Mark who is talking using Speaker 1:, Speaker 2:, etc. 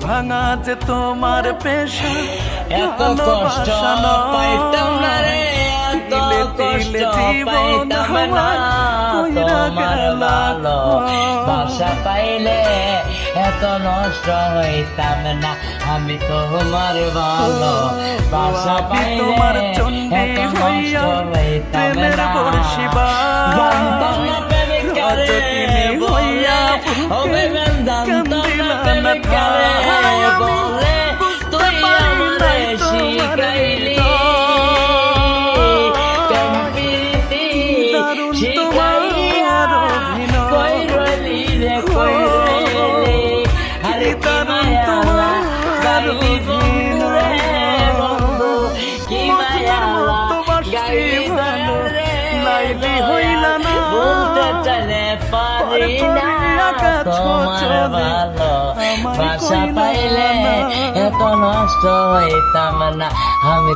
Speaker 1: ভাঙা যে তোমার পেশা,
Speaker 2: এত কষ্ট পাইতাম না রে, এত কষ্ট পাইতাম না তোমার ভালোবাসা পাইলে, এত নষ্ট হইতাম না আমি তোমার ভালোবাসা পাইলে, এত নষ্ট হইতাম না। জানতাম না প্রেমিক কারে বলে, হবে জানতাম না প্রেমিক কারে বলে, তুই আমারে শিখাইলি প্রেমপ্রীতি, শিখাইয়া কই রইলি রে কই রইলি, আরে কি মায়া গাইলি বন্ধু রে বন্ধু, কি মায়া গাইলি বন্ধু রে বন্ধু, বলতে চাইলে পারি না তোমার ভালোবাসা পাইলে, এত নষ্ট হইতাম না আমি।